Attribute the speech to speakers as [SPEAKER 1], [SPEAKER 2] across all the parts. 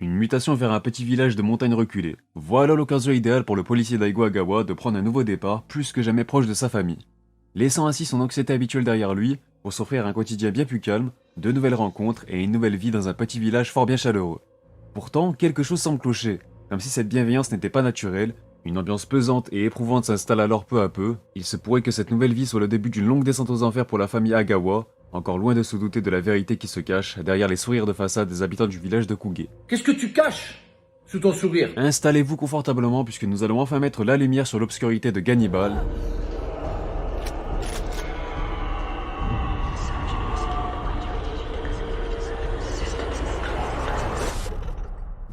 [SPEAKER 1] Une mutation vers un petit village de montagne reculée. Voilà l'occasion idéale pour le policier Daigo Agawa de prendre un nouveau départ plus que jamais proche de sa famille. Laissant ainsi son anxiété habituelle derrière lui pour s'offrir un quotidien bien plus calme, de nouvelles rencontres et une nouvelle vie dans un petit village fort bien chaleureux. Pourtant, quelque chose semble clocher, comme si cette bienveillance n'était pas naturelle, une ambiance pesante et éprouvante s'installe alors peu à peu, il se pourrait que cette nouvelle vie soit le début d'une longue descente aux enfers pour la famille Agawa, encore loin de se douter de la vérité qui se cache derrière les sourires de façade des habitants du village de Kuge.
[SPEAKER 2] Qu'est-ce que tu caches sous ton sourire?
[SPEAKER 1] Installez-vous confortablement puisque nous allons enfin mettre la lumière sur l'obscurité de Gannibal.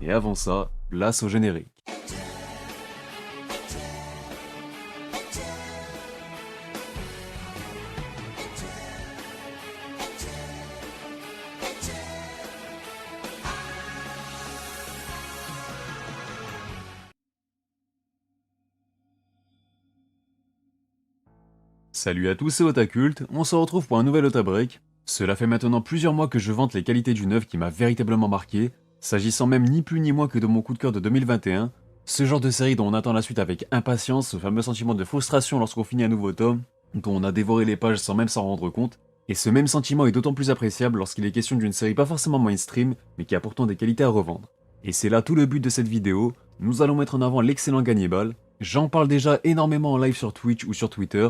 [SPEAKER 1] Et avant ça, place au générique. Salut à tous, c'est Otakult, on se retrouve pour un nouvel Otabreak. Cela fait maintenant plusieurs mois que je vante les qualités d'une œuvre qui m'a véritablement marqué, s'agissant même ni plus ni moins que de mon coup de cœur de 2021, ce genre de série dont on attend la suite avec impatience, ce fameux sentiment de frustration lorsqu'on finit un nouveau tome, dont on a dévoré les pages sans même s'en rendre compte, et ce même sentiment est d'autant plus appréciable lorsqu'il est question d'une série pas forcément mainstream, mais qui a pourtant des qualités à revendre. Et c'est là tout le but de cette vidéo, nous allons mettre en avant l'excellent Gannibal. J'en parle déjà énormément en live sur Twitch ou sur Twitter,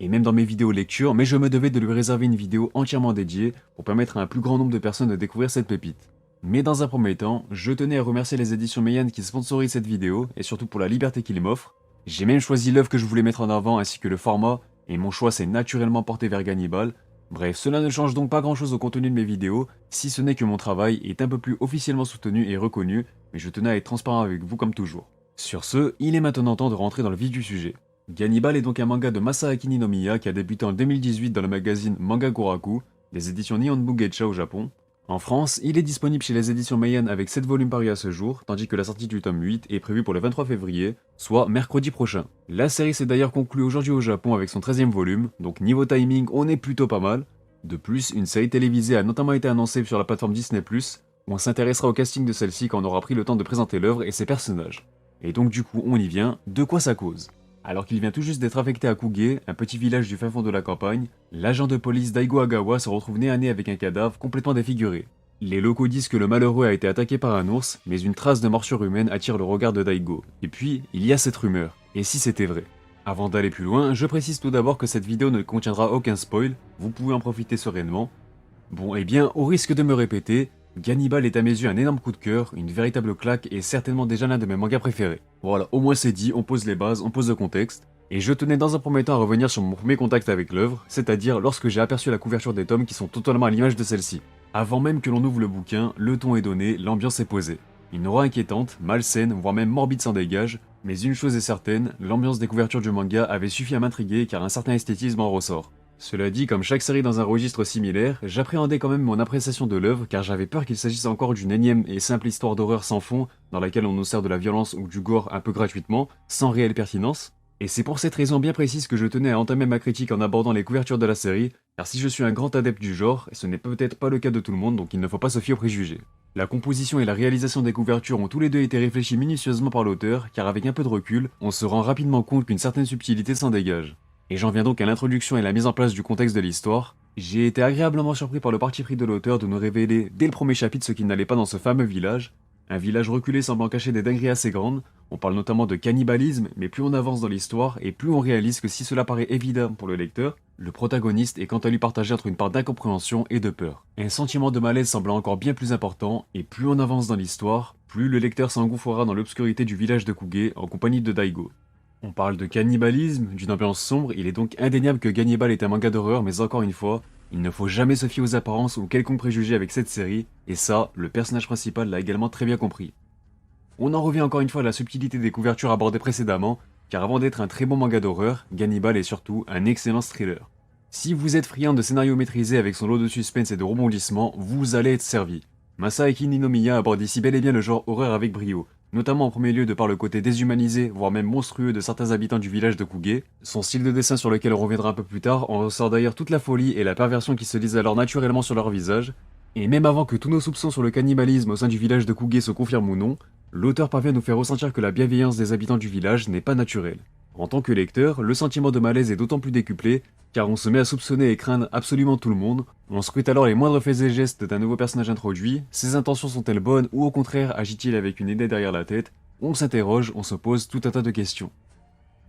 [SPEAKER 1] et même dans mes vidéos lecture, mais je me devais de lui réserver une vidéo entièrement dédiée pour permettre à un plus grand nombre de personnes de découvrir cette pépite. Mais dans un premier temps, je tenais à remercier les éditions Meian qui sponsorisent cette vidéo, et surtout pour la liberté qu'ils m'offrent. J'ai même choisi l'œuvre que je voulais mettre en avant ainsi que le format, et mon choix s'est naturellement porté vers Gannibal. Bref, cela ne change donc pas grand chose au contenu de mes vidéos, si ce n'est que mon travail est un peu plus officiellement soutenu et reconnu, mais je tenais à être transparent avec vous comme toujours. Sur ce, il est maintenant temps de rentrer dans le vif du sujet. Gannibal est donc un manga de Masaaki Ninomiya qui a débuté en 2018 dans le magazine Manga Goraku, des éditions Nihon Bugecha au Japon. En France, il est disponible chez les éditions Meian avec 7 volumes parus à ce jour, tandis que la sortie du tome 8 est prévue pour le 23 février, soit mercredi prochain. La série s'est d'ailleurs conclue aujourd'hui au Japon avec son 13e volume, donc niveau timing on est plutôt pas mal. De plus, une série télévisée a notamment été annoncée sur la plateforme Disney+, où on s'intéressera au casting de celle-ci quand on aura pris le temps de présenter l'œuvre et ses personnages. Et donc du coup on y vient, de quoi ça cause? Alors qu'il vient tout juste d'être affecté à Kuge, un petit village du fin fond de la campagne, l'agent de police Daigo Agawa se retrouve nez à nez avec un cadavre complètement défiguré. Les locaux disent que le malheureux a été attaqué par un ours, mais une trace de morsure humaine attire le regard de Daigo. Et puis, il y a cette rumeur. Et si c'était vrai? Avant d'aller plus loin, je précise tout d'abord que cette vidéo ne contiendra aucun spoil, vous pouvez en profiter sereinement. Bon, eh bien, au risque de me répéter, Gannibal est à mes yeux un énorme coup de cœur, une véritable claque et certainement déjà l'un de mes mangas préférés. Voilà, au moins c'est dit, on pose les bases, on pose le contexte. Et je tenais dans un premier temps à revenir sur mon premier contact avec l'œuvre, c'est-à-dire lorsque j'ai aperçu la couverture des tomes qui sont totalement à l'image de celle-ci. Avant même que l'on ouvre le bouquin, le ton est donné, l'ambiance est posée. Une aura inquiétante, malsaine, voire même morbide s'en dégage, mais une chose est certaine, l'ambiance des couvertures du manga avait suffi à m'intriguer car un certain esthétisme en ressort. Cela dit, comme chaque série dans un registre similaire, j'appréhendais quand même mon appréciation de l'œuvre car j'avais peur qu'il s'agisse encore d'une énième et simple histoire d'horreur sans fond dans laquelle on nous sert de la violence ou du gore un peu gratuitement, sans réelle pertinence. Et c'est pour cette raison bien précise que je tenais à entamer ma critique en abordant les couvertures de la série, car si je suis un grand adepte du genre, et ce n'est peut-être pas le cas de tout le monde donc il ne faut pas se fier aux préjugés. La composition et la réalisation des couvertures ont tous les deux été réfléchis minutieusement par l'auteur, car avec un peu de recul, on se rend rapidement compte qu'une certaine subtilité s'en dégage. Et j'en viens donc à l'introduction et la mise en place du contexte de l'histoire. J'ai été agréablement surpris par le parti pris de l'auteur de nous révéler dès le premier chapitre ce qui n'allait pas dans ce fameux village. Un village reculé semblant cacher des dingueries assez grandes, on parle notamment de cannibalisme, mais plus on avance dans l'histoire et plus on réalise que si cela paraît évident pour le lecteur, le protagoniste est quant à lui partagé entre une part d'incompréhension et de peur. Un sentiment de malaise semblant encore bien plus important, et plus on avance dans l'histoire, plus le lecteur s'engouffrera dans l'obscurité du village de Kuge en compagnie de Daigo. On parle de cannibalisme, d'une ambiance sombre, il est donc indéniable que Gannibal est un manga d'horreur, mais encore une fois, il ne faut jamais se fier aux apparences ou quelconque préjugé avec cette série, et ça, le personnage principal l'a également très bien compris. On en revient encore une fois à la subtilité des couvertures abordées précédemment, car avant d'être un très bon manga d'horreur, Gannibal est surtout un excellent thriller. Si vous êtes friand de scénarios maîtrisés avec son lot de suspense et de rebondissements, vous allez être servi. Masaaki Ninomiya aborde ici bel et bien le genre horreur avec brio, notamment en premier lieu de par le côté déshumanisé, voire même monstrueux de certains habitants du village de Kuge. Son style de dessin sur lequel on reviendra un peu plus tard en ressort d'ailleurs toute la folie et la perversion qui se lisent alors naturellement sur leur visage. Et même avant que tous nos soupçons sur le cannibalisme au sein du village de Kuge se confirment ou non, l'auteur parvient à nous faire ressentir que la bienveillance des habitants du village n'est pas naturelle. En tant que lecteur, le sentiment de malaise est d'autant plus décuplé, car on se met à soupçonner et craindre absolument tout le monde, on scrute alors les moindres faits et gestes d'un nouveau personnage introduit, ses intentions sont-elles bonnes ou au contraire agit-il avec une idée derrière la tête, on s'interroge, on se pose tout un tas de questions.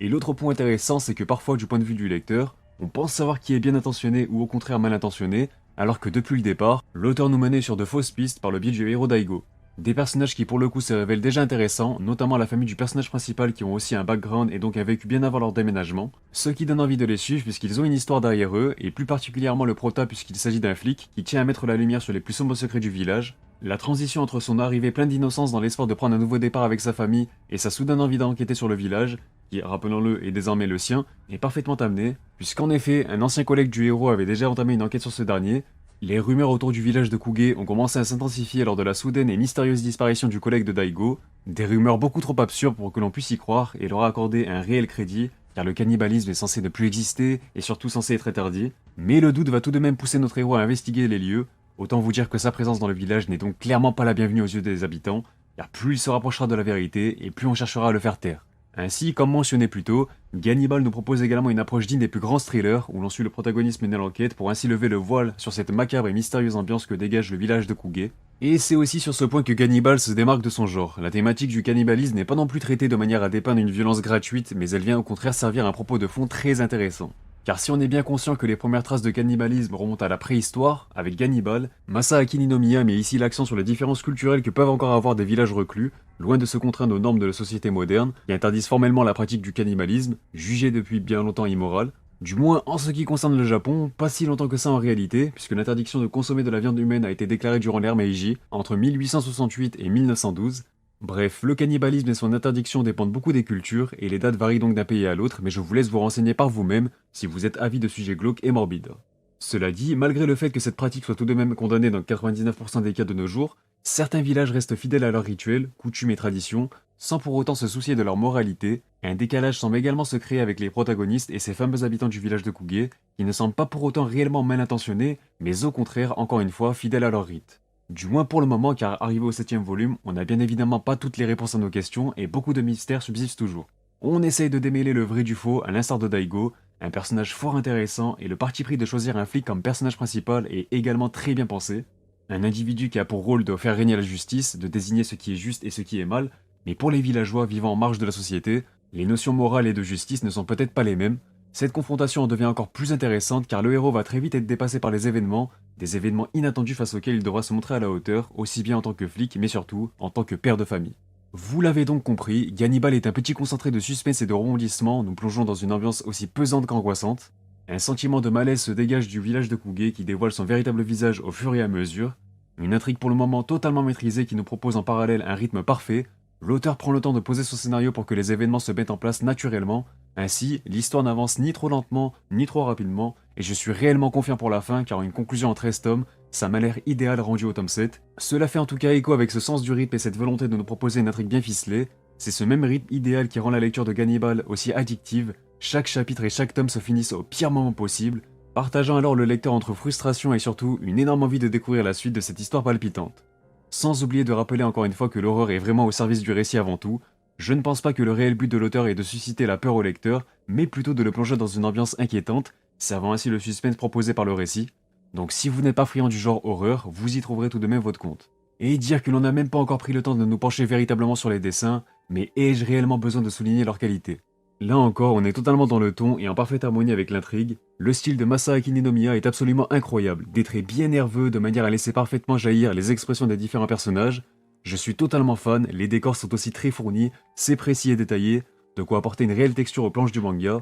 [SPEAKER 1] Et l'autre point intéressant, c'est que parfois du point de vue du lecteur, on pense savoir qui est bien intentionné ou au contraire mal intentionné, alors que depuis le départ, l'auteur nous menait sur de fausses pistes par le biais du héros Daigo. Des personnages qui pour le coup se révèlent déjà intéressants, notamment la famille du personnage principal qui ont aussi un background et donc un vécu bien avant leur déménagement, ce qui donne envie de les suivre puisqu'ils ont une histoire derrière eux, et plus particulièrement le prota puisqu'il s'agit d'un flic qui tient à mettre la lumière sur les plus sombres secrets du village. La transition entre son arrivée pleine d'innocence dans l'espoir de prendre un nouveau départ avec sa famille et sa soudaine envie d'enquêter sur le village, qui, rappelons-le, est désormais le sien, est parfaitement amenée, puisqu'en effet, un ancien collègue du héros avait déjà entamé une enquête sur ce dernier. Les rumeurs autour du village de Kuge ont commencé à s'intensifier lors de la soudaine et mystérieuse disparition du collègue de Daigo, des rumeurs beaucoup trop absurdes pour que l'on puisse y croire et leur accorder un réel crédit, car le cannibalisme est censé ne plus exister et surtout censé être interdit, mais le doute va tout de même pousser notre héros à investiguer les lieux, autant vous dire que sa présence dans le village n'est donc clairement pas la bienvenue aux yeux des habitants, car plus il se rapprochera de la vérité et plus on cherchera à le faire taire. Ainsi, comme mentionné plus tôt, Gannibal nous propose également une approche digne des plus grands thrillers, où l'on suit le protagoniste mener l'enquête pour ainsi lever le voile sur cette macabre et mystérieuse ambiance que dégage le village de Kuge. Et c'est aussi sur ce point que Gannibal se démarque de son genre. La thématique du cannibalisme n'est pas non plus traitée de manière à dépeindre une violence gratuite, mais elle vient au contraire servir un propos de fond très intéressant. Car si on est bien conscient que les premières traces de cannibalisme remontent à la préhistoire, avec Gannibal, Masaaki Ninomiya met ici l'accent sur les différences culturelles que peuvent encore avoir des villages reclus, loin de se contraindre aux normes de la société moderne, qui interdisent formellement la pratique du cannibalisme, jugé depuis bien longtemps immoral. Du moins en ce qui concerne le Japon, pas si longtemps que ça en réalité, puisque l'interdiction de consommer de la viande humaine a été déclarée durant l'ère Meiji, entre 1868 et 1912. Bref, le cannibalisme et son interdiction dépendent beaucoup des cultures, et les dates varient donc d'un pays à l'autre, mais je vous laisse vous renseigner par vous-même si vous êtes avide de sujets glauques et morbides. Cela dit, malgré le fait que cette pratique soit tout de même condamnée dans 99% des cas de nos jours, certains villages restent fidèles à leurs rituels, coutumes et traditions, sans pour autant se soucier de leur moralité. Un décalage semble également se créer avec les protagonistes et ces fameux habitants du village de Kuge, qui ne semblent pas pour autant réellement mal intentionnés, mais au contraire, encore une fois, fidèles à leurs rites. Du moins pour le moment, car arrivé au 7ème volume, on n'a bien évidemment pas toutes les réponses à nos questions et beaucoup de mystères subsistent toujours. On essaye de démêler le vrai du faux, à l'instar de Daigo, un personnage fort intéressant, et le parti pris de choisir un flic comme personnage principal est également très bien pensé. Un individu qui a pour rôle de faire régner la justice, de désigner ce qui est juste et ce qui est mal, mais pour les villageois vivant en marge de la société, les notions morales et de justice ne sont peut-être pas les mêmes. Cette confrontation en devient encore plus intéressante car le héros va très vite être dépassé par les événements, des événements inattendus face auxquels il devra se montrer à la hauteur, aussi bien en tant que flic, mais surtout en tant que père de famille. Vous l'avez donc compris, Gannibal est un petit concentré de suspense et de rebondissements, nous plongeons dans une ambiance aussi pesante qu'angoissante. Un sentiment de malaise se dégage du village de Kuge qui dévoile son véritable visage au fur et à mesure. Une intrigue pour le moment totalement maîtrisée qui nous propose en parallèle un rythme parfait. L'auteur prend le temps de poser son scénario pour que les événements se mettent en place naturellement. Ainsi, l'histoire n'avance ni trop lentement, ni trop rapidement, et je suis réellement confiant pour la fin car une conclusion en 13 tomes, ça m'a l'air idéal rendu au tome 7. Cela fait en tout cas écho avec ce sens du rythme et cette volonté de nous proposer une intrigue bien ficelée. C'est ce même rythme idéal qui rend la lecture de Gannibal aussi addictive. Chaque chapitre et chaque tome se finissent au pire moment possible, partageant alors le lecteur entre frustration et surtout une énorme envie de découvrir la suite de cette histoire palpitante. Sans oublier de rappeler encore une fois que l'horreur est vraiment au service du récit avant tout, je ne pense pas que le réel but de l'auteur est de susciter la peur au lecteur, mais plutôt de le plonger dans une ambiance inquiétante, servant ainsi le suspense proposé par le récit. Donc si vous n'êtes pas friand du genre horreur, vous y trouverez tout de même votre compte. Et dire que l'on n'a même pas encore pris le temps de nous pencher véritablement sur les dessins, mais ai-je réellement besoin de souligner leur qualité? Là encore, on est totalement dans le ton et en parfaite harmonie avec l'intrigue. Le style de Masaaki Ninomiya est absolument incroyable, des traits bien nerveux de manière à laisser parfaitement jaillir les expressions des différents personnages. Je suis totalement fan, les décors sont aussi très fournis, c'est précis et détaillé, de quoi apporter une réelle texture aux planches du manga.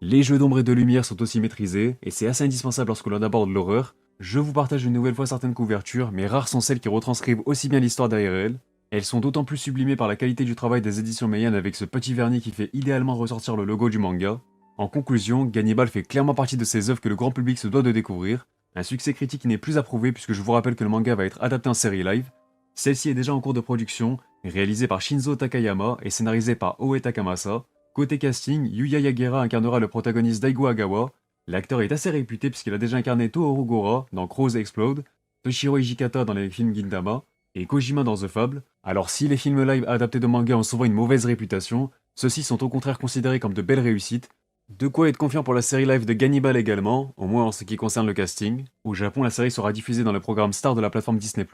[SPEAKER 1] Les jeux d'ombre et de lumière sont aussi maîtrisés, et c'est assez indispensable lorsque l'on aborde l'horreur. Je vous partage une nouvelle fois certaines couvertures, mais rares sont celles qui retranscrivent aussi bien l'histoire derrière elles. Elles sont d'autant plus sublimées par la qualité du travail des éditions Meian avec ce petit vernis qui fait idéalement ressortir le logo du manga. En conclusion, Gannibal fait clairement partie de ces œuvres que le grand public se doit de découvrir. Un succès critique qui n'est plus approuvé puisque je vous rappelle que le manga va être adapté en série live. Celle-ci est déjà en cours de production, réalisée par Shinzo Takayama et scénarisée par Oe Takamasa. Côté casting, Yuya Yagera incarnera le protagoniste Daigo Agawa. L'acteur est assez réputé puisqu'il a déjà incarné Tohoru Gora dans Crows Explode. Toshiro Hijikata dans les films Gintama, et Kojima dans The Fable. Alors si les films live adaptés de manga ont souvent une mauvaise réputation, ceux-ci sont au contraire considérés comme de belles réussites. De quoi être confiant pour la série live de Gannibal également, au moins en ce qui concerne le casting. Au Japon, la série sera diffusée dans le programme Star de la plateforme Disney+,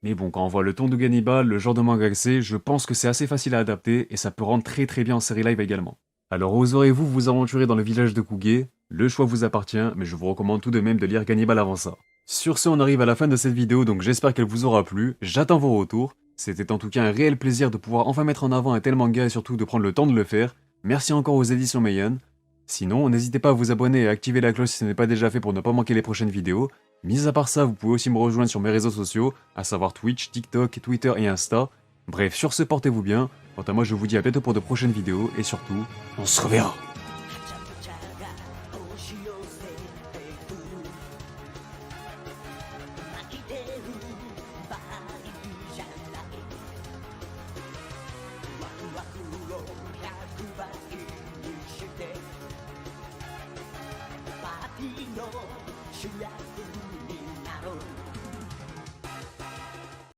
[SPEAKER 1] mais bon, quand on voit le ton de Gannibal, le genre de manga que c'est, je pense que c'est assez facile à adapter et ça peut rendre très très bien en série live également. Alors oserez-vous vous aventurer dans le village de Kuge? Le choix vous appartient, mais je vous recommande tout de même de lire Gannibal avant ça. Sur ce, on arrive à la fin de cette vidéo, donc j'espère qu'elle vous aura plu, j'attends vos retours. C'était en tout cas un réel plaisir de pouvoir enfin mettre en avant un tel manga et surtout de prendre le temps de le faire. Merci encore aux éditions Meian. Sinon, n'hésitez pas à vous abonner et à activer la cloche si ce n'est pas déjà fait pour ne pas manquer les prochaines vidéos. Mis à part ça, vous pouvez aussi me rejoindre sur mes réseaux sociaux, à savoir Twitch, TikTok, Twitter et Insta. Bref, sur ce, portez-vous bien. Quant à moi, je vous dis à bientôt pour de prochaines vidéos et surtout, on se reverra. 主役になろう